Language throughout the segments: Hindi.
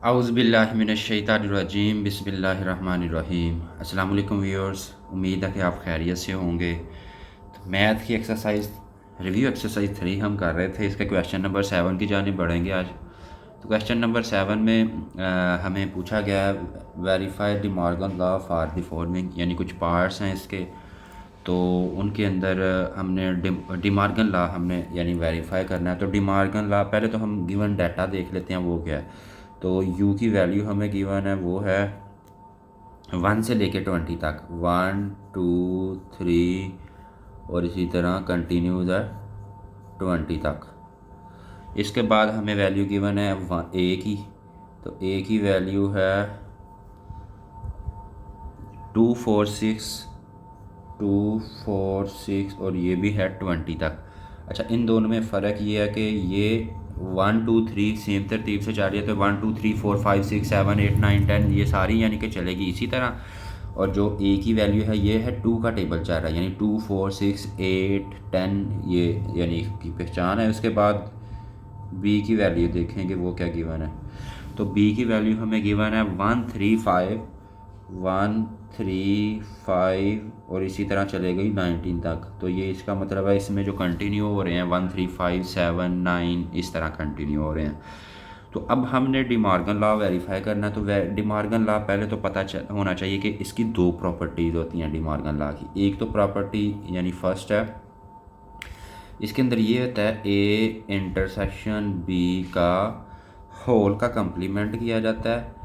औज़ुबिल्लाहिमिनश्शैतानिर्रजीम बिस्मिल्लाहिर्रहमानिर्रहीम। अस्सलाम वालेकुम व्यूअर्स, उम्मीद है कि आप खैरियत से होंगे। तो मैथ की एक्सरसाइज रिव्यू एक्सरसाइज 3 हम कर रहे थे, इसके क्वेश्चन नंबर 7 की जानिब बढ़ेंगे आज। तो क्वेश्चन नंबर 7 में हमें पूछा गया verify the Morgan law for the following, यानी कुछ पार्ट्स हैं इसके। तो उनके अंदर हमने डिमार्गन लॉ हमने यानी वेरीफाई करना है। तो डिमार्गन लॉ पहले तो हम गिवन डाटा देख लेते हैं वो क्या है। तो यू की वैल्यू हमें गिवन है वो है 1 से लेके 20 तक, 1 2 3 और इसी तरह कंटिन्यूज है 20 तक। इसके बाद हमें वैल्यू गिवन है ए की। तो ए की वैल्यू है 246 और ये भी है 20 तक। अच्छा, इन दोनों में फ़र्क ये है कि ये 1 2 3 सेम तरतीब से जा रही है, तो 1 2 3 4 5 6 7 8 9 10 ये सारी यानी कि चलेगी इसी तरह। और जो ए की वैल्यू है ये है 2 का टेबल चल रहा है, यानी 2 4 6 8 10 ये यानी की पहचान है। उसके बाद बी की वैल्यू देखेंगे वो क्या गिवन है। तो बी की वैल्यू हमें गिवन है 135 और इसी तरह चले गई 19 तक। तो ये इसका मतलब है इसमें जो कंटिन्यू हो रहे हैं 1 3 5 7 9 इस तरह कंटिन्यू हो रहे हैं। तो अब हमने डिमॉर्गन लॉ वेरीफाई करना है। तो डिमॉर्गन लॉ पहले तो पता होना चाहिए कि इसकी दो प्रॉपर्टीज़ होती हैं डिमॉर्गन लॉ की। एक तो प्रॉपर्टी यानी फर्स्ट है, इसके अंदर ये होता है ए इंटरसेक्शन बी का होल का कंप्लीमेंट किया जाता है,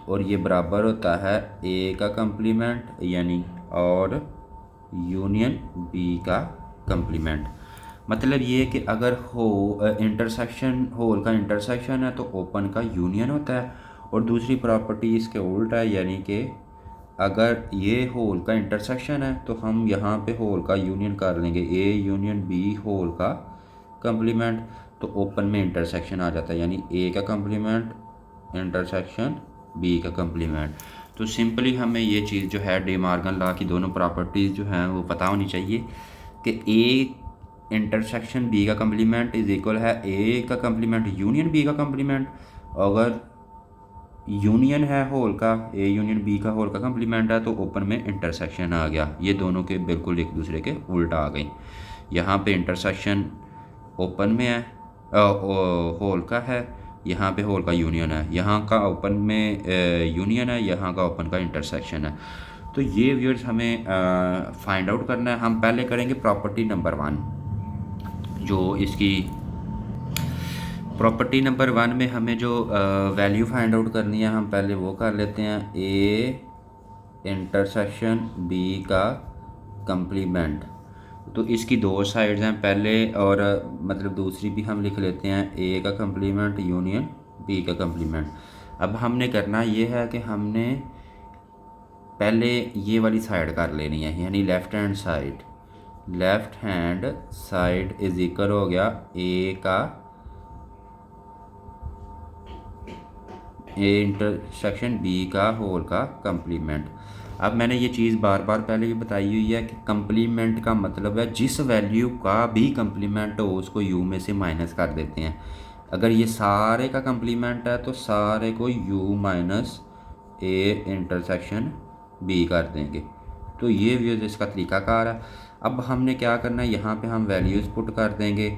और ये बराबर होता है ए का कंप्लीमेंट यानी और यूनियन बी का कंप्लीमेंट। मतलब ये कि अगर इंटरसेक्शन होल का इंटरसेक्शन है तो ओपन का यूनियन होता है। और दूसरी प्रॉपर्टी इसके उल्टा है, यानी कि अगर ये होल का इंटरसेक्शन है तो हम यहाँ पे होल का यूनियन कर लेंगे, ए यूनियन बी होल का कंप्लीमेंट, तो ओपन में इंटरसेक्शन आ जाता है, यानी ए का कंप्लीमेंट इंटरसेक्शन बी का कंप्लीमेंट। तो सिंपली हमें ये चीज़ जो है डिमॉर्गन लॉ की दोनों प्रॉपर्टीज़ जो हैं वो पता होनी चाहिए कि ए इंटरसेक्शन बी का कंप्लीमेंट इज़ इक्वल है ए का कंप्लीमेंट यूनियन बी का कंप्लीमेंट। अगर यूनियन है होल का, ए यूनियन बी का होल का कंप्लीमेंट है, तो ओपन में इंटरसेक्शन आ गया। ये दोनों के बिल्कुल एक दूसरे के उल्टा आ गई। यहाँ पे इंटरसेक्शन ओपन में है होल का है, यहाँ पे होल का यूनियन है, यहाँ का ओपन में यूनियन है, यहाँ का ओपन का इंटरसेक्शन है। तो ये व्यूअर्स हमें फाइंड आउट करना है। हम पहले करेंगे प्रॉपर्टी नंबर 1। जो इसकी प्रॉपर्टी नंबर 1 में हमें जो वैल्यू फाइंड आउट करनी है हम पहले वो कर लेते हैं, ए इंटरसेक्शन बी का कंप्लीमेंट। तो इसकी दो साइड्स हैं पहले, और मतलब दूसरी भी हम लिख लेते हैं ए का कंप्लीमेंट यूनियन बी का कंप्लीमेंट। अब हमने करना ये है कि हमने पहले ये वाली साइड कर लेनी है, यानी left hand side. Left hand side is equal हो गया ए इंटरसेक्शन बी का होल का कंप्लीमेंट। अब मैंने ये चीज़ बार बार पहले भी बताई हुई है कि कंप्लीमेंट का मतलब है जिस वैल्यू का भी कंप्लीमेंट हो उसको यू में से माइनस कर देते हैं। अगर ये सारे का कंप्लीमेंट है तो सारे को U minus A intersection B कर देंगे। तो ये व्यूज़ इसका तरीकाकार है। अब हमने क्या करना है, यहाँ पे हम वैल्यूज़ पुट कर देंगे।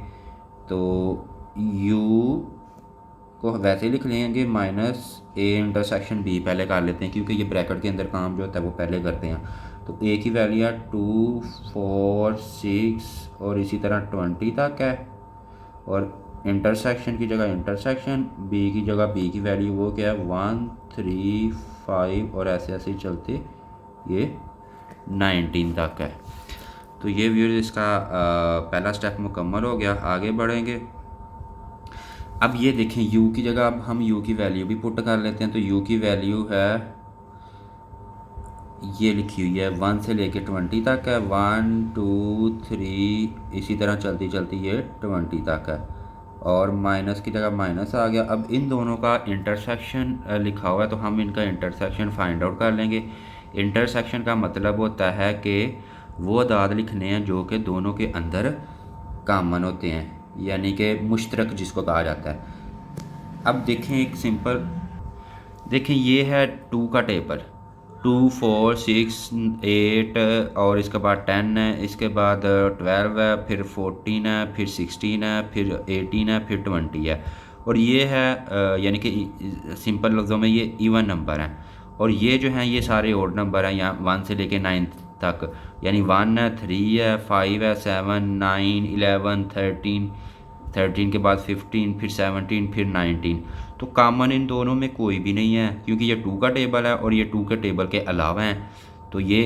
तो यू को वैसे लिख लेंगे माइनस ए इंटरसेक्शन बी पहले कर लेते हैं, क्योंकि ये ब्रैकेट के अंदर काम जो होता है वो पहले करते हैं। तो ए की वैल्यू है 2 4 6 और इसी तरह 20 तक है, और इंटरसेक्शन की जगह इंटरसेक्शन, बी की जगह बी की वैल्यू वो क्या है 1 3 5 और ऐसे ऐसे ही चलते ये 19 तक है। तो ये व्यूअर्स इसका पहला स्टेप मुकम्मल हो गया। आगे बढ़ेंगे। अब ये देखें u की जगह अब हम u की वैल्यू भी पुट कर लेते हैं। तो u की वैल्यू है ये लिखी हुई है 1 से लेके 20 तक है, 1 2 3 इसी तरह चलती चलती ये 20 तक है, और माइनस की जगह माइनस आ गया। अब इन दोनों का इंटरसेक्शन लिखा हुआ है तो हम इनका इंटरसेक्शन फाइंड आउट कर लेंगे। इंटरसेक्शन का मतलब होता है कि वो अदाद लिखने हैं जो कि दोनों के अंदर कॉमन होते हैं, यानी कि मुश्तरक जिसको कहा जाता है। अब देखें एक सिंपल देखें ये है 2 का टेबल, 2 4 6 8 और इसके बाद 10 है, इसके बाद 12 है, फिर 14 है, फिर 16 है, फिर 18 है, फिर 20 है। और ये है यानी कि सिंपल लफ्ज़ों में ये इवन नंबर हैं। और ये जो हैं ये सारे ओड नंबर हैं, यहाँ 1 से लेके 9 तक, यानी 1 है, 3 है, 5 है, 7 9 11 13, 13 के बाद 15, फिर 17, फिर 19। तो कॉमन इन दोनों में कोई भी नहीं है, क्योंकि ये 2 का टेबल है और ये 2 के टेबल के अलावा हैं। तो ये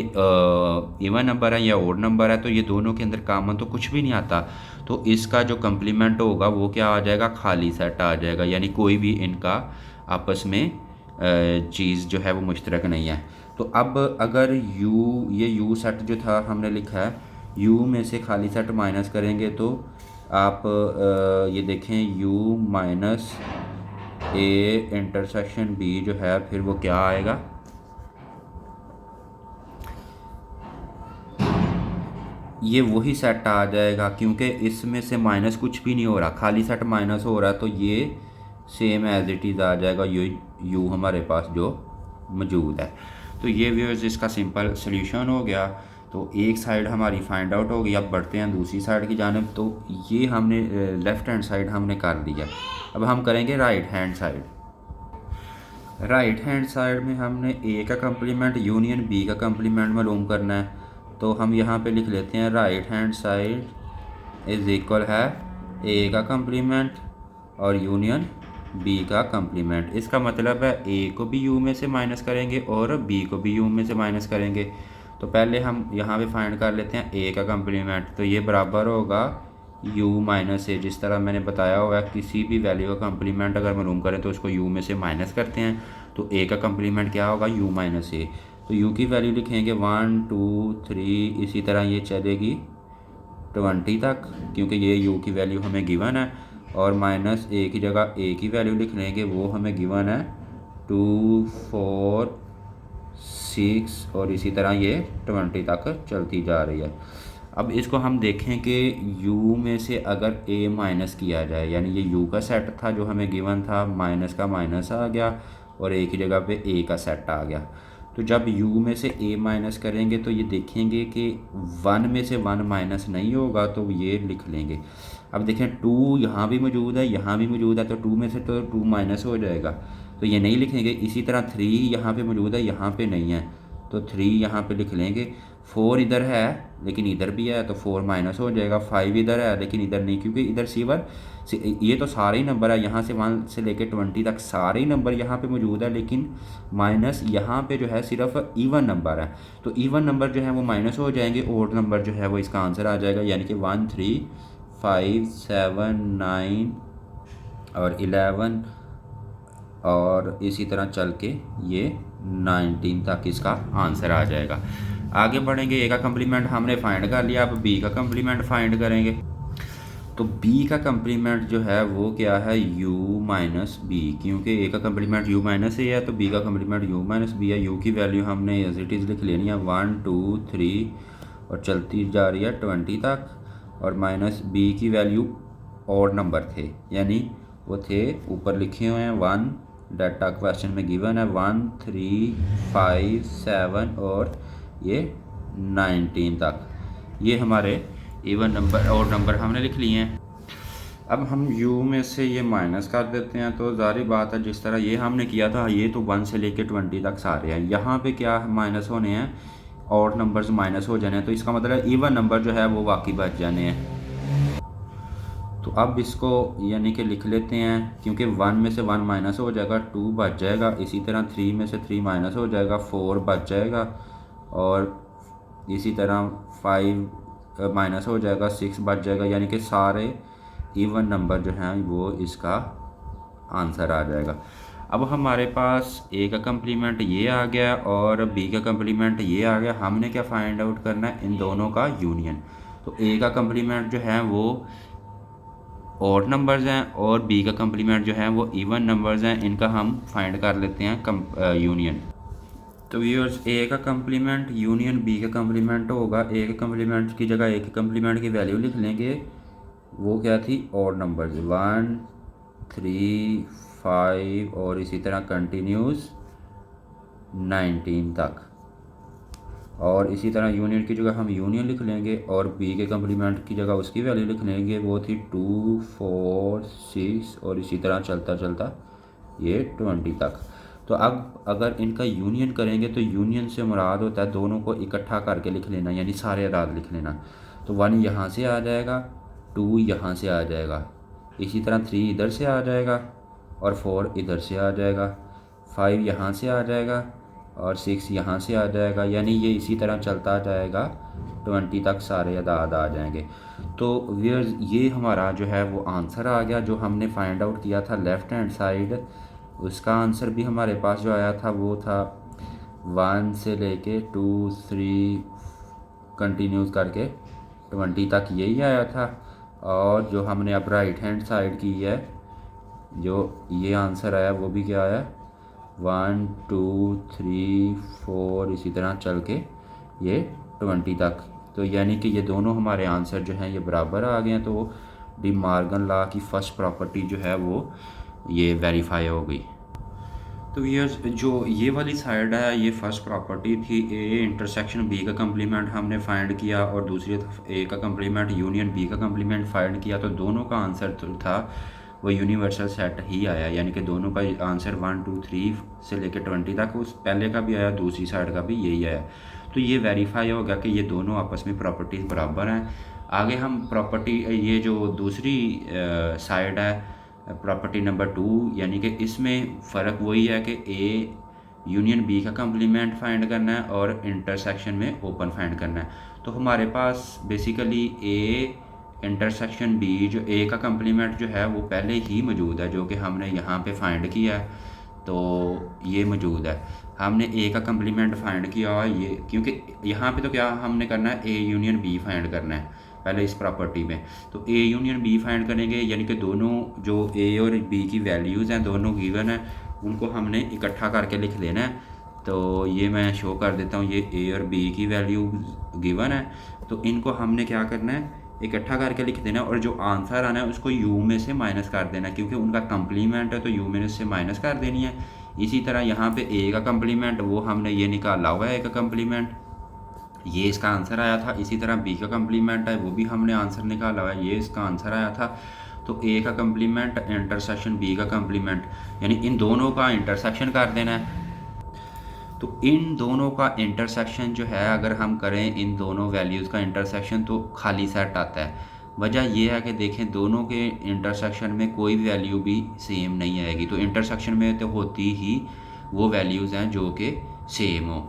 इवन नंबर है या ओड नंबर है, तो ये दोनों के अंदर कॉमन तो कुछ भी नहीं आता। तो इसका जो कंप्लीमेंट होगा वो क्या आ जाएगा, खाली सेट आ जाएगा, यानी कोई भी इनका आपस में चीज़ जो है वो मुश्तरक नहीं है। तो अब अगर ये यू सेट जो था हमने लिखा है, यू में से खाली सेट माइनस करेंगे तो आप ये देखें u minus A intersection B जो है फिर वो क्या आएगा, ये वही सेट आ जाएगा, क्योंकि इसमें से माइनस कुछ भी नहीं हो रहा, खाली सेट माइनस हो रहा है, तो ये सेम एज इट इज़ आ जाएगा यू हमारे पास जो मौजूद है। तो ये व्यूअर्स इसका सिंपल सोल्यूशन हो गया। तो एक साइड हमारी फाइंड आउट हो गई। अब बढ़ते हैं दूसरी साइड की जानिब। तो ये हमने लेफ़्ट हैंड साइड हमने कर लिया। अब हम करेंगे right hand side. Right hand side में हमने ए का कम्प्लीमेंट यूनियन बी का कम्प्लीमेंट मालूम करना है। तो हम यहाँ पे लिख लेते हैं right hand side is equal है ए का कम्प्लीमेंट और यूनियन बी का कम्प्लीमेंट। इसका मतलब है ए को भी यू में से माइनस करेंगे और बी को भी यू में से माइनस करेंगे। तो पहले हम यहाँ पे फाइंड कर लेते हैं ए का कम्प्लीमेंट। तो ये बराबर होगा u माइनस ए। जिस तरह मैंने बताया हुआ है, किसी भी वैल्यू का कम्प्लीमेंट अगर मालूम करें तो उसको u में से माइनस करते हैं। तो a का कम्प्लीमेंट क्या होगा, u माइनस ए। तो u की वैल्यू लिखेंगे 1 2 3, इसी तरह ये चलेगी 20 तक, क्योंकि ये u की वैल्यू हमें गिवन है। और माइनस ए की जगह a की वैल्यू लिख लेंगे, वो हमें गिवन है 2 4 6, और इसी तरह ये 20 तक चलती जा रही है। अब इसको हम देखें कि u में से अगर a माइनस किया जाए, यानी ये u का सेट था जो हमें गिवन था, माइनस का माइनस आ गया और a की जगह पे a का सेट आ गया। तो जब u में से a माइनस करेंगे तो ये देखेंगे कि 1 में से 1 माइनस नहीं होगा, तो ये लिख लेंगे। अब देखें 2 यहाँ भी मौजूद है, यहाँ भी मौजूद है, तो 2 में से तो 2 माइनस हो जाएगा, तो ये नहीं लिखेंगे। इसी तरह 3 यहाँ पे मौजूद है, यहाँ पे नहीं है, तो 3 यहाँ पे लिख लेंगे। 4 इधर है लेकिन इधर भी है, तो 4 माइनस हो जाएगा। 5 इधर है लेकिन इधर नहीं, क्योंकि इधर सिवर ये तो सारे ही नंबर है, यहाँ से 1 से लेके 20 तक सारे ही नंबर यहाँ पे मौजूद है, लेकिन माइनस यहाँ पे जो है सिर्फ इवन नंबर है। तो इवन नंबर जो है वो माइनस हो जाएंगे, ओड नंबर जो है वो इसका आंसर आ जाएगा, यानी कि 1 3 5 7 9 और 11 और इसी तरह चल के ये 19 तक इसका आंसर आ जाएगा। आगे बढ़ेंगे। ए का कम्प्लीमेंट हमने फाइंड कर लिया, अब बी का कम्प्लीमेंट फाइंड करेंगे। तो बी का कम्प्लीमेंट जो है वो क्या है, u माइनस बी, क्योंकि ए का कम्प्लीमेंट u माइनस ए है, तो बी का कम्प्लीमेंट u माइनस बी है। u की वैल्यू हमने एज इट इज़ लिख लेनी है 1 2 3 और चलती जा रही है 20 तक। और माइनस बी की वैल्यू और नंबर थे, यानी वो थे ऊपर लिखे हुए हैं 1, डाटा क्वेश्चन में गिवन है 1 3 5 7 और ये 19 तक। ये हमारे इवन नंबर और नंबर हमने लिख लिए हैं। अब हम u में से ये माइनस कर देते हैं। तो ज़ाहिर बात है जिस तरह ये हमने किया था, ये तो 1 से लेके 20 तक सारे हैं, यहाँ पे क्या माइनस होने हैं, और नंबर्स माइनस हो जाने हैं। तो इसका मतलब इवन नंबर जो है वो बाकी बच जाने हैं। तो अब इसको यानी कि लिख लेते हैं, क्योंकि 1 में से 1 माइनस हो जाएगा, 2 बच जाएगा, इसी तरह 3 में से 3 माइनस हो जाएगा, 4 बच जाएगा, और इसी तरह 5 माइनस हो जाएगा, 6 बच जाएगा, यानी कि सारे इवन नंबर जो हैं वो इसका आंसर आ जाएगा। अब हमारे पास ए का कम्प्लीमेंट ये आ गया और बी का कम्प्लीमेंट ये आ गया। हमने क्या फाइंड आउट करना है, इन दोनों का यूनियन। तो ए का कम्प्लीमेंट जो है वो ऑड नंबर्स हैं और बी का कम्प्लीमेंट जो है वो इवन नंबर्स हैं, इनका हम फाइंड कर लेते हैं यूनियन। तो व्यूअर्स, ए का कम्प्लीमेंट यूनियन बी का कम्प्लीमेंट होगा। ए के कम्प्लीमेंट की जगह ए के कम्प्लीमेंट की वैल्यू लिख लेंगे, वो क्या थी, ऑड नंबर्स 1 3 5 और इसी तरह कंटिन्यूस 19 तक। और इसी तरह यूनियन की जगह हम यूनियन लिख लेंगे और बी के कम्प्लीमेंट की जगह उसकी वैल्यू लिख लेंगे, वो थी 2 4 6 और इसी तरह चलता चलता ये 20 तक। तो अब अगर इनका यूनियन करेंगे तो यूनियन से मुराद होता है दोनों को इकट्ठा करके लिख लेना, यानी सारे अदाद लिख लेना। तो 1 यहाँ से आ जाएगा, 2 यहाँ से आ जाएगा, इसी तरह 3 इधर से आ जाएगा और 4 इधर से आ जाएगा, 5 यहाँ से आ जाएगा और 6 यहाँ से आ जाएगा, यानी ये इसी तरह चलता जाएगा 20 तक सारे अदाद आ जाएंगे। तो व्यूअर्स ये हमारा जो है वो आंसर आ गया जो हमने फाइंड आउट किया था लेफ़्ट हैंड साइड। उसका आंसर भी हमारे पास जो आया था वो था 1 से लेके 2 3 कंटिन्यूस करके 20 तक यही आया था। और जो हमने अब राइट हैंड साइड की है जो ये आंसर आया वो भी क्या आया 1 2 3 4 इसी तरह चल के ये 20 तक। तो यानी कि ये दोनों हमारे आंसर जो हैं ये बराबर आ गए हैं। तो डी मॉर्गन लॉ की फ़र्स्ट प्रॉपर्टी जो है वो ये वेरीफाई हो गई। तो ये जो ये वाली साइड है ये फर्स्ट प्रॉपर्टी थी, ए इंटरसेक्शन बी का कम्प्लीमेंट हमने फाइंड किया और दूसरी तरफ ए का कम्प्लीमेंट यूनियन बी का कम्प्लीमेंट फाइंड किया। तो दोनों का आंसर तो था वो यूनिवर्सल सेट ही आया, यानी कि दोनों का आंसर 1 2 3 से लेकर 20 तक उस पहले का भी आया, दूसरी साइड का भी यही आया। तो ये वेरीफाई हो गया कि ये दोनों आपस में प्रॉपर्टीज़ बराबर हैं। आगे हम प्रॉपर्टी ये जो दूसरी साइड है प्रॉपर्टी नंबर 2, यानी कि इसमें फ़र्क वही है कि ए यूनियन बी का कम्प्लीमेंट फाइंड करना है और इंटरसेक्शन में ओपन फाइंड करना है। तो हमारे पास बेसिकली ए इंटरसेक्शन बी जो ए का कम्प्लीमेंट जो है वो पहले ही मौजूद है, जो कि हमने यहाँ पे फाइंड किया है। तो ये मौजूद है, हमने ए का कम्प्लीमेंट फाइंड किया और ये क्योंकि यहाँ पे तो क्या हमने करना है ए यूनियन बी फाइंड करना है पहले इस प्रॉपर्टी में। तो ए यूनियन बी फाइंड करेंगे, यानी कि दोनों जो ए और बी की वैल्यूज़ हैं दोनों गिवन हैं, उनको हमने इकट्ठा करके लिख लेना है। तो ये मैं शो कर देता हूँ, ये ए और बी की वैल्यू गिवन है, तो इनको हमने क्या करना है इकट्ठा करके लिख देना है और जो आंसर आना है उसको यू में से माइनस कर देना है, क्योंकि उनका कम्प्लीमेंट है तो यू में से माइनस कर देनी है। इसी तरह यहाँ पे ए का कम्प्लीमेंट वो हमने ये निकाला हुआ है, ए का कम्प्लीमेंट ये इसका आंसर आया था। इसी तरह बी का कम्प्लीमेंट है वो भी हमने आंसर निकाला हुआ है, ये इसका आंसर आया था। तो ए का कम्प्लीमेंट इंटरसेक्शन बी का कम्प्लीमेंट, यानी इन दोनों का इंटरसेक्शन कर देना है। तो इन दोनों का इंटरसेक्शन जो है अगर हम करें इन दोनों वैल्यूज़ का इंटरसेक्शन तो खाली सेट आता है। वजह यह है कि देखें दोनों के इंटरसेक्शन में कोई वैल्यू भी सेम नहीं आएगी, तो इंटरसेक्शन में तो होती ही वो वैल्यूज़ हैं जो कि सेम हो।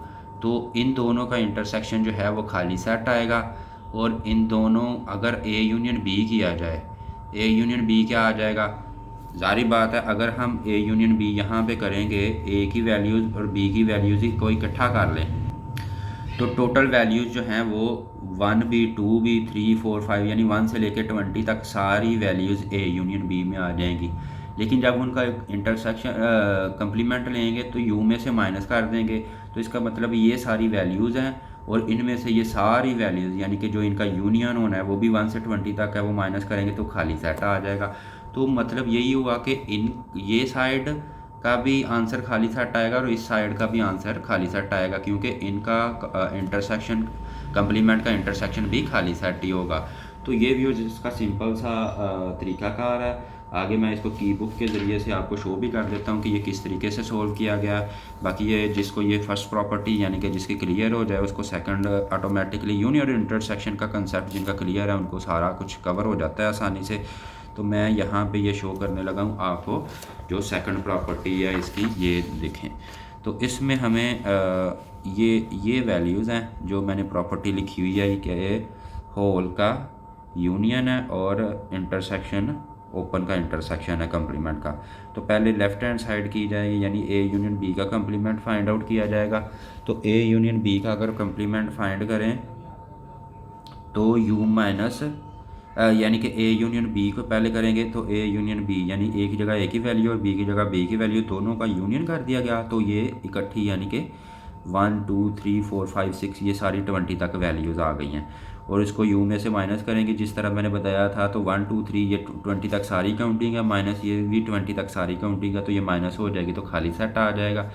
तो इन दोनों का इंटरसेक्शन जो है वो खाली सेट आएगा। और इन दोनों अगर ए यूनियन बी किया जाए, ए यूनियन बी क्या आ जाएगा, ज़ाहिर बात है अगर हम ए यूनियन बी यहाँ पे करेंगे ए की वैल्यूज़ और बी की वैल्यूज़ ही कोई इकट्ठा कर लें तो टोटल वैल्यूज़ जो हैं वो 1 भी 2 भी 3 4 5 यानी 1 से लेकर 20 तक सारी वैल्यूज़ ए यूनियन बी में आ जाएंगी। लेकिन जब उनका इंटरसेक्शन कम्प्लीमेंट लेंगे तो यू में से माइनस कर देंगे, तो इसका मतलब ये सारी वैल्यूज़ हैं और इनमें से ये सारी वैल्यूज़ यानी कि जो इनका यूनियन होना है वो भी 1 से 20 तक है, वो माइनस करेंगे तो खाली सेट आ जाएगा। तो मतलब यही हुआ कि इन ये साइड का भी आंसर खाली सेट आएगा और इस साइड का भी आंसर खाली सेट आएगा, क्योंकि इनका इंटरसेक्शन कम्प्लीमेंट का इंटरसेक्शन भी खाली सेट ही होगा। तो ये भी इसका सिंपल सा तरीक़ाकार है। आगे मैं इसको की बुक के ज़रिए से आपको शो भी कर देता हूँ कि ये किस तरीके से सोल्व किया गया। बाकी ये जिसको ये फर्स्ट प्रॉपर्टी यानी कि जिसकी क्लियर हो जाए उसको सेकंड ऑटोमेटिकली यूनियन और इंटरसेक्शन का कंसेप्ट जिनका क्लियर है उनको सारा कुछ कवर हो जाता है आसानी से। तो मैं यहाँ पे ये शो करने लगा हूँ आपको जो सेकंड प्रॉपर्टी है इसकी, ये देखें। तो इसमें हमें ये वैल्यूज़ हैं जो मैंने प्रॉपर्टी लिखी हुई है कि होल का यूनियन है और इंटरसेक्शन ओपन का इंटरसेक्शन है कम्प्लीमेंट का। तो पहले लेफ़्ट हैंड साइड की जाएगी, यानी ए यूनियन बी का कम्प्लीमेंट फाइंड आउट किया जाएगा। तो ए यूनियन बी का अगर कम्प्लीमेंट फाइंड करें तो यू माइनस यानी कि ए यूनियन बी को पहले करेंगे तो ए यूनियन बी यानी ए की जगह ए की वैल्यू और बी की जगह बी की वैल्यू दोनों का यूनियन कर दिया गया। तो ये इकट्ठी यानी कि 1 2 3 4 5 6 ये सारी 20 तक वैल्यूज़ आ गई हैं। और इसको यू में से माइनस करेंगे जिस तरह मैंने बताया था। तो 1 2 3 ये 20 तक सारी काउंटिंग है, माइनस ये भी 20 तक सारी काउंटिंग है, तो ये माइनस हो जाएगी तो खाली सेट आ जाएगा।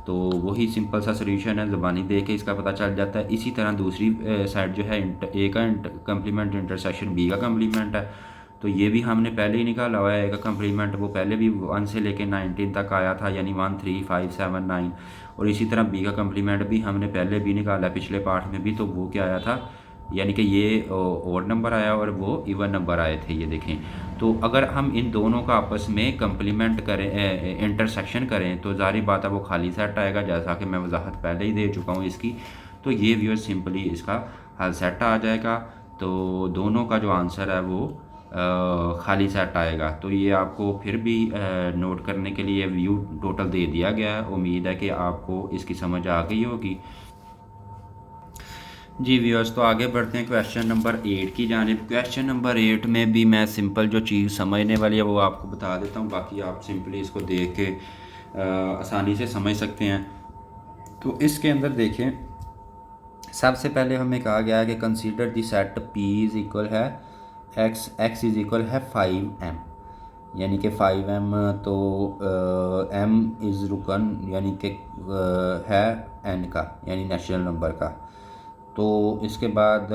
तो वही सिंपल सा सोल्यूशन है, ज़बानी दे के इसका पता चल जाता है। इसी तरह दूसरी साइड जो है ए का कम्प्लीमेंट इंटरसेक्शन बी का कम्प्लीमेंट है, तो ये भी हमने पहले ही निकाला हुआ है। ए का कम्प्लीमेंट वो पहले भी 1 से लेके 19 तक आया था, यानी 1 3 5 7 9। और इसी तरह बी का कम्प्लीमेंट भी हमने पहले भी निकाला है पिछले पार्ट में भी, तो वो क्या आया था, यानी कि ये और नंबर आया और वो इवन नंबर आए थे, ये देखें। तो अगर हम इन दोनों का आपस में कम्प्लीमेंट करें, इंटरसेक्शन करें, तो ज़ाहिर बात है वो खाली सेट आएगा, जैसा कि मैं वजाहत पहले ही दे चुका हूँ इसकी। तो ये व्यूअर्स सिंपली इसका हल सेट आ जाएगा। तो दोनों का जो आंसर है वो खाली सेट आएगा। तो ये आपको फिर भी नोट करने के लिए व्यू टोटल दे दिया गया है। उम्मीद है कि आपको इसकी समझ आ गई होगी। जी व्यूअर्स, तो आगे बढ़ते हैं क्वेश्चन नंबर 8 की जानिब। क्वेश्चन नंबर 8 में भी मैं सिंपल जो चीज़ समझने वाली है वो आपको बता देता हूँ, बाकी आप सिंपली इसको देख के आसानी से समझ सकते हैं। तो इसके अंदर देखें, सबसे पहले हमें कहा गया है कि consider the set P is equal है एक्स इज़ इक्वल है 5m, यानी कि 5m। तो m इज़ रुकन यानी कि है n का, यानी नेचुरल नंबर का। तो इसके बाद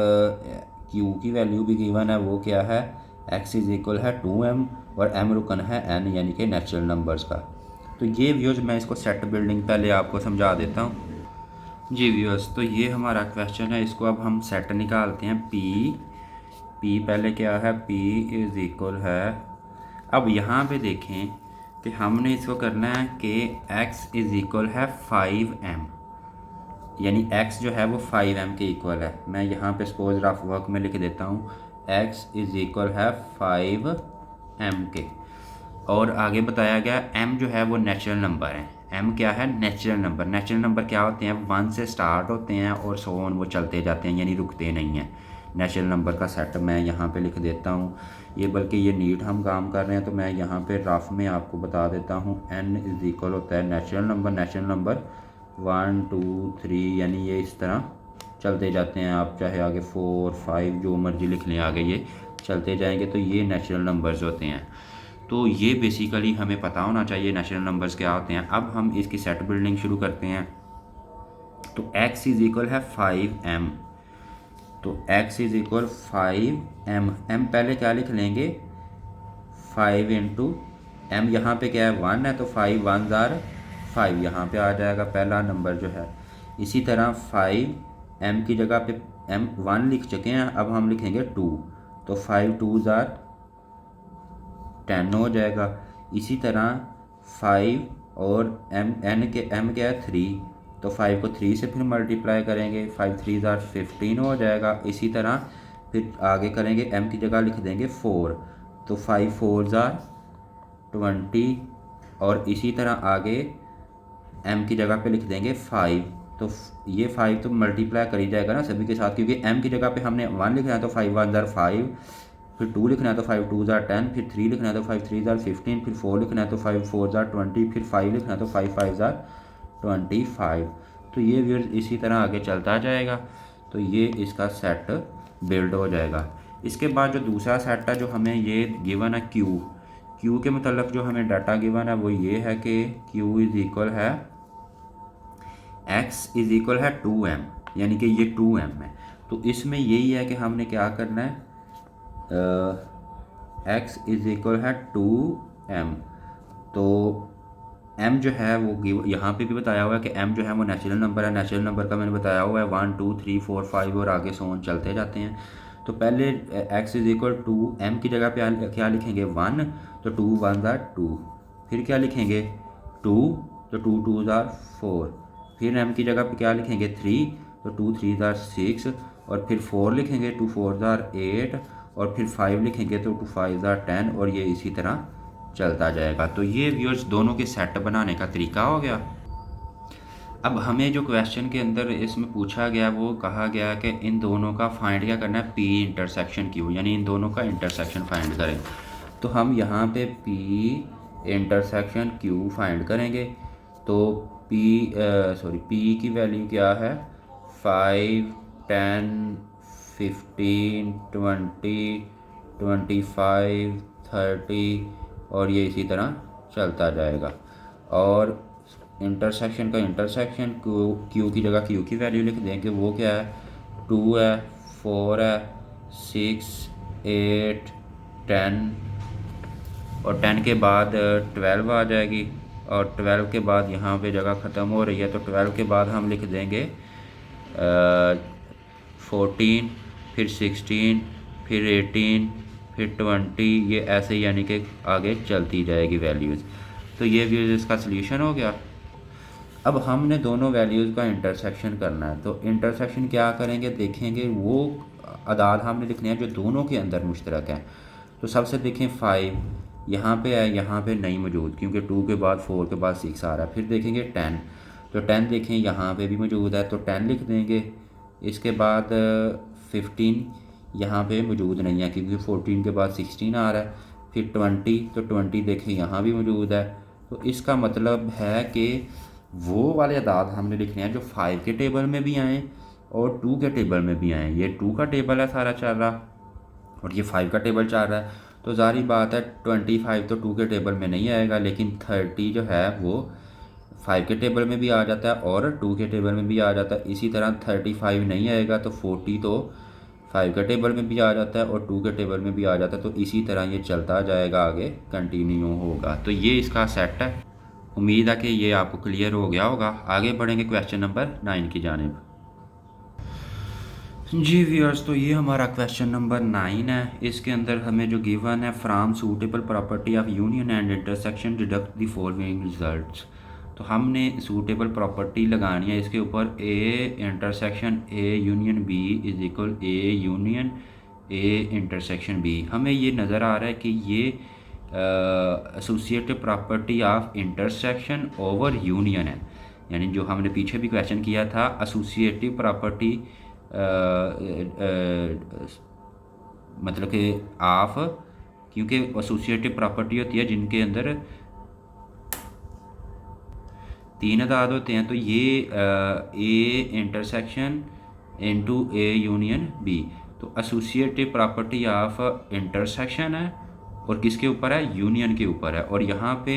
q की वैल्यू भी गिवन है, वो क्या है, x इज़ इक्वल है 2m और m रुकन है n, यानी कि नेचुरल नंबर्स का। तो ये व्यूज़ मैं इसको सेट बिल्डिंग पहले आपको समझा देता हूँ। जी व्यूअर्स, तो ये हमारा क्वेश्चन है, इसको अब हम सेट निकालते हैं। पी पहले क्या है, p इज़ इक्वल है, अब यहाँ पे देखें कि हमने इसको करना है कि x इज़ इक्वल है 5m, यानी x जो है वो 5m के इक्वल है। मैं यहाँ पे सपोज रफ वर्क में लिख देता हूँ x इज़ इक्वल है 5m के। और आगे बताया गया m जो है वो नेचुरल नंबर है। m क्या है, नेचुरल नंबर। नेचुरल नंबर क्या होते हैं, 1 से स्टार्ट होते हैं और सो ऑन, वो चलते जाते हैं, यानी रुकते नहीं हैं। नेचुरल नंबर का सेट मैं यहाँ पे लिख देता हूँ, ये बल्कि ये नीट हम काम कर रहे हैं तो मैं यहाँ पे रफ में आपको बता देता हूँ। n इज़ इक्वल होता है नेचुरल नंबर 1 2 3, यानी ये इस तरह चलते जाते हैं। आप चाहे आगे 4 5 जो मर्जी लिख लें, आगे ये चलते जाएंगे। तो ये नेचुरल नंबर्स होते हैं। तो ये बेसिकली हमें पता होना चाहिए नेचुरल नंबर्स क्या होते हैं। अब हम इसकी सेट बिल्डिंग शुरू करते हैं। तो x इज़ इक्वल है 5m, तो x is equal 5m। m पहले क्या लिख लेंगे, 5 इंटू m, यहाँ पे क्या है 1 है, तो 5 1 ज़ार 5 यहाँ पे आ जाएगा पहला नंबर जो है। इसी तरह 5m की जगह पे m 1 लिख चुके हैं, अब हम लिखेंगे 2, तो 5 2 ज़ार 10 हो जाएगा। इसी तरह 5 और m क्या है 3, तो 5 को 3 से फिर मल्टीप्लाई करेंगे, 5 3 ज़ार 15 हो जाएगा। इसी तरह फिर आगे करेंगे, m की जगह लिख देंगे 4, तो 5 4 ज़ार 20, और इसी तरह आगे m की जगह पे लिख देंगे 5, तो ये 5 तो मल्टीप्लाई कर ही जाएगा ना सभी के साथ, क्योंकि m की जगह पे हमने 1 लिखना है तो 5 1 ज़ार 5, फिर 2 लिखना है तो 5 2 ज़ार 10, फिर 3 लिखना है तो 5 3 ज़ार 15, फिर 4 लिखना है तो 5 4 ज़ार 20, फिर 5 लिखना है तो 5 5 ज़ार 25। तो ये व्यूअर्स इसी तरह आगे चलता जाएगा। तो ये इसका सेट बिल्ड हो जाएगा। इसके बाद जो दूसरा सेट है जो हमें ये गिवन है क्यू के मतलब जो हमें डाटा गिवन है वो ये है कि क्यू इज़ इक्वल है x इज़ इक्वल है 2m, यानी कि ये 2m है। तो इसमें यही है कि हमने क्या करना है, x इज़ इक्वल है 2m। तो m जो है वो यहाँ पे भी बताया हुआ है कि m जो है वो नेचुरल नंबर है। नेचुरल नंबर का मैंने बताया हुआ है 1 2 3 4 5 और आगे सोन चलते जाते हैं। तो पहले x is equal to m की जगह पे क्या लिखेंगे 1, तो 2 1 ज़ार 2, फिर क्या लिखेंगे 2, तो 2 2 ज़ार 4, फिर m की जगह पे क्या लिखेंगे 3, तो 2 3 ज़ार 6, और फिर 4 लिखेंगे 2 4 ज़ार 8, और फिर 5 लिखेंगे तो 2 5 ज़ार 10, और ये इसी तरह चलता जाएगा। तो ये व्यूअर्स दोनों के सेट बनाने का तरीका हो गया। अब हमें जो क्वेश्चन के अंदर इसमें पूछा गया वो कहा गया कि इन दोनों का फाइंड क्या करना है, P इंटरसेक्शन Q, यानी इन दोनों का इंटरसेक्शन फाइंड करें। तो हम यहाँ पे P इंटरसेक्शन Q फाइंड करेंगे। तो P की वैल्यू क्या है 5 10 15, 20, 25, 30 और ये इसी तरह चलता जाएगा। और इंटरसेक्शन का इंटरसेक्शन क्यू की जगह क्यू की वैल्यू लिख देंगे, वो क्या है 2 है, 4 है, 6, 8, 10 और 10 के बाद 12 आ जाएगी और 12 के बाद यहाँ पे जगह ख़त्म हो रही है तो 12 के बाद हम लिख देंगे 14, फिर 16, फिर 18, फिर 20, ये ऐसे यानी कि आगे चलती जाएगी वैल्यूज़। तो ये व्यूज़ इसका सल्यूशन हो गया। अब हमने दोनों वैल्यूज़ का इंटरसेक्शन करना है, तो इंटरसेक्शन क्या करेंगे देखेंगे, वो अदाद हमने लिखने हैं जो दोनों के अंदर मुश्तरक हैं। तो सबसे देखें 5 यहाँ पे है, यहाँ पे नहीं मौजूद क्योंकि 2 के बाद 4 के बाद 6 आ रहा है। फिर देखेंगे 10, तो 10 देखें यहाँ पे भी मौजूद है तो 10 लिख देंगे। इसके बाद 15 यहाँ पे मौजूद नहीं है क्योंकि 14 के बाद 16 आ रहा है। फिर 20, तो 20 देखें यहाँ भी मौजूद है। तो इसका मतलब है कि वो वाले अदाद हमने लिखने हैं जो 5 के टेबल में भी आएँ और 2 के टेबल में भी आएँ। ये 2 का टेबल है सारा चल रहा और ये 5 का टेबल चल रहा है, तो ज़ाहिर बात है 25 तो 2 के टेबल में नहीं आएगा, लेकिन 30 जो है वो 5 के टेबल में भी आ जाता है और 2 के टेबल में भी आ जाता है। इसी तरह 35 नहीं आएगा तो 40 तो 5 के टेबल में भी आ जाता है और 2 के टेबल में भी आ जाता है। तो इसी तरह ये चलता जाएगा, आगे कंटिन्यू होगा। तो ये इसका सेट है। उम्मीद है कि ये आपको क्लियर हो गया होगा। आगे बढ़ेंगे क्वेश्चन नंबर 9 की जानिब। जी व्यूअर्स, तो ये हमारा क्वेश्चन नंबर 9 है। इसके अंदर हमें जो गिवन है, from suitable property of union and intersection deduct the following results. तो हमने सूटेबल प्रॉपर्टी लगानी है इसके ऊपर, A intersection A union B is equal A union A intersection B. हमें ये नज़र आ रहा है कि ये associative property of intersection over union है, यानी जो हमने पीछे भी क्वेश्चन किया था एसोसिएटिव प्रॉपर्टी मतलब कि ऑफ, क्योंकि एसोसिएटिव प्रॉपर्टी होती है जिनके अंदर 3 अदाद होते हैं। तो ये A intersection into A union B, तो एसोसिएटिव प्रॉपर्टी ऑफ इंटरसेक्शन है और किसके ऊपर है, यूनियन के ऊपर है। और यहाँ पे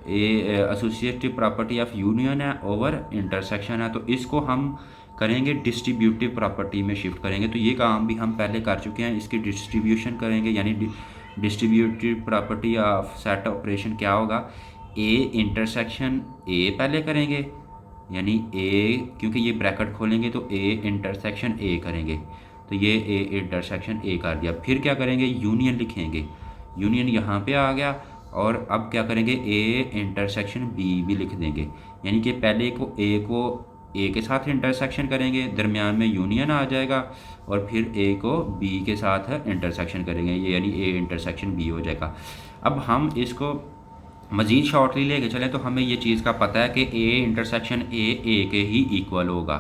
एसोसिएटिव प्रॉपर्टी ऑफ यूनियन है ओवर इंटरसेक्शन है, तो इसको हम करेंगे डिस्ट्रीब्यूटिव प्रॉपर्टी में शिफ्ट करेंगे। तो ये काम भी हम पहले कर चुके हैं, इसकी डिस्ट्रीब्यूशन करेंगे, यानी distributive property of set operation क्या होगा, ए इंटरसेक्शन ए पहले करेंगे, यानी ए, क्योंकि ये ब्रैकेट खोलेंगे तो ए इंटरसेक्शन ए करेंगे, तो ये ए इंटरसेक्शन ए कर दिया। फिर क्या करेंगे, यूनियन लिखेंगे, यूनियन यहाँ पे आ गया। और अब क्या करेंगे, ए इंटरसेक्शन बी भी लिख देंगे, यानी कि पहले को ए के साथ इंटरसेक्शन करेंगे, दरमियान में यूनियन आ जाएगा और फिर ए को बी के साथ इंटरसेक्शन करेंगे, ये यानी ए इंटरसेक्शन बी हो जाएगा। अब हम इसको मज़ीद शॉर्टली लेके चलें तो हमें ये चीज़ का पता है कि ए इंटरसेक्शन ए के ही इक्वल होगा।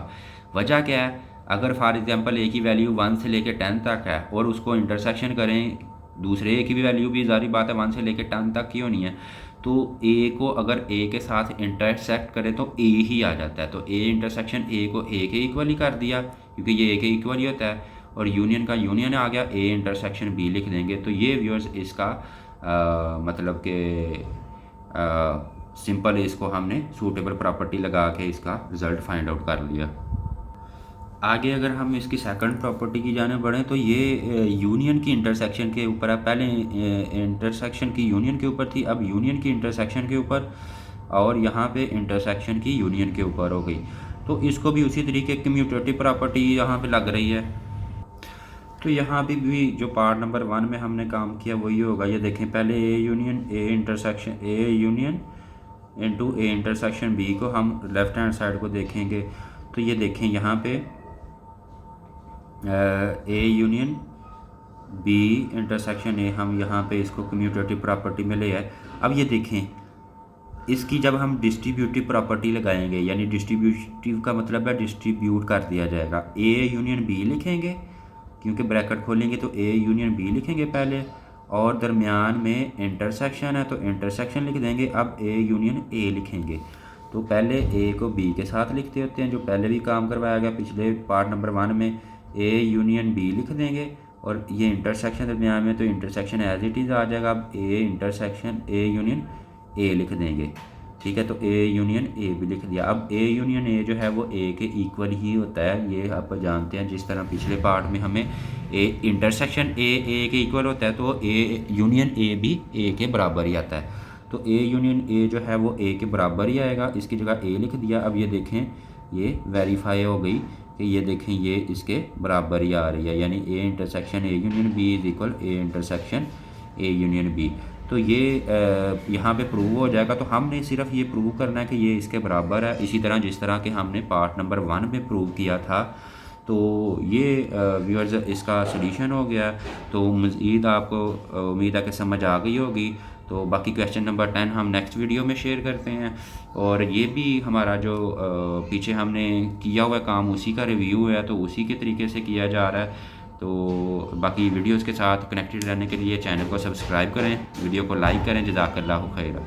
वजह क्या है, अगर फॉर एग्जांपल ए की वैल्यू 1 से लेकर 10 तक है और उसको इंटरसेक्शन करें, दूसरे ए की भी वैल्यू भी ज़ाहिर बात है 1 से लेकर 10 तक की होनी है, तो ए को अगर ए के साथ इंटरसेक्ट करें तो ए ही आ जाता है। तो ए इंटरसेक्शन ए को ए के इक्वल ही कर दिया क्योंकि ये ए के इक्वल ही होता है, और यूनियन का यूनियन आ गया, ए इंटरसेक्शन बी लिख देंगे। तो ये व्यूअर्स इसका मतलब कि सिंपल इसको हमने सूटेबल प्रॉपर्टी लगा के इसका रिज़ल्ट फाइंड आउट कर लिया। आगे अगर हम इसकी सेकंड प्रॉपर्टी की जाने बढ़ें तो ये यूनियन की इंटरसेक्शन के ऊपर है। पहले इंटरसेक्शन की यूनियन के ऊपर थी, अब यूनियन की इंटरसेक्शन के ऊपर, और यहाँ पे इंटरसेक्शन की यूनियन के ऊपर हो गई। तो इसको भी उसी तरीके कम्यूटेटिव प्रॉपर्टी यहाँ पे लग रही है। तो यहाँ पे भी जो पार्ट नंबर 1 में हमने काम किया वही होगा। ये देखें, पहले A union A intersection A union into A intersection B को हम लेफ़्ट हैंड साइड को देखेंगे तो ये देखें यहाँ पे A union B intersection A, हम यहाँ पे इसको कम्यूटेटिव प्रॉपर्टी में ले आए। अब ये देखें, इसकी जब हम डिस्ट्रीब्यूटिव प्रॉपर्टी लगाएंगे, यानी डिस्ट्रीब्यूटिव का मतलब है डिस्ट्रीब्यूट कर दिया जाएगा, ए यूनियन बी लिखेंगे क्योंकि ब्रैकेट खोलेंगे तो ए यूनियन बी लिखेंगे पहले, और दरमियान में इंटरसेक्शन है तो इंटरसेक्शन लिख देंगे। अब ए यूनियन ए लिखेंगे, तो पहले ए को बी के साथ लिखते होते हैं, जो पहले भी काम करवाया गया पिछले पार्ट नंबर 1 में। ए यूनियन बी लिख देंगे और ये इंटरसेक्शन दरमियान में, तो इंटरसेक्शन एज इट इज़ आ जाएगा। अब ए इंटरसेक्शन ए यूनियन ए लिख देंगे, ठीक है। तो ए यूनियन ए भी लिख दिया। अब ए यूनियन ए जो है वो ए के इक्वल ही होता है, ये आप जानते हैं। जिस तरह पिछले पार्ट में हमें ए इंटरसेक्शन ए के इक्वल होता है, तो ए यूनियन ए भी ए के बराबर ही आता है। तो ए यूनियन ए जो है वो ए के बराबर ही आएगा, इसकी जगह ए लिख दिया। अब ये देखें ये वेरीफाई हो गई कि ये देखें ये इसके बराबर ही आ रही है, यानी A intersection A union B is equal A intersection A union B. तो ये यहाँ पे प्रूव हो जाएगा। तो हमने सिर्फ ये प्रूव करना है कि ये इसके बराबर है, इसी तरह जिस तरह के हमने पार्ट नंबर 1 में प्रूव किया था। तो ये व्यूअर्स इसका सॉल्यूशन हो गया। तो मज़ीद आपको उम्मीद है कि समझ आ गई होगी। तो बाकी क्वेश्चन नंबर 10 हम नेक्स्ट वीडियो में शेयर करते हैं। और ये भी हमारा जो पीछे हमने किया हुआ काम उसी का रिव्यू है, तो उसी के तरीके से किया जा रहा है। तो बाकी वीडियोस के साथ कनेक्टेड रहने के लिए चैनल को सब्सक्राइब करें, वीडियो को लाइक करें। जज़ाकल्लाहु खैरा।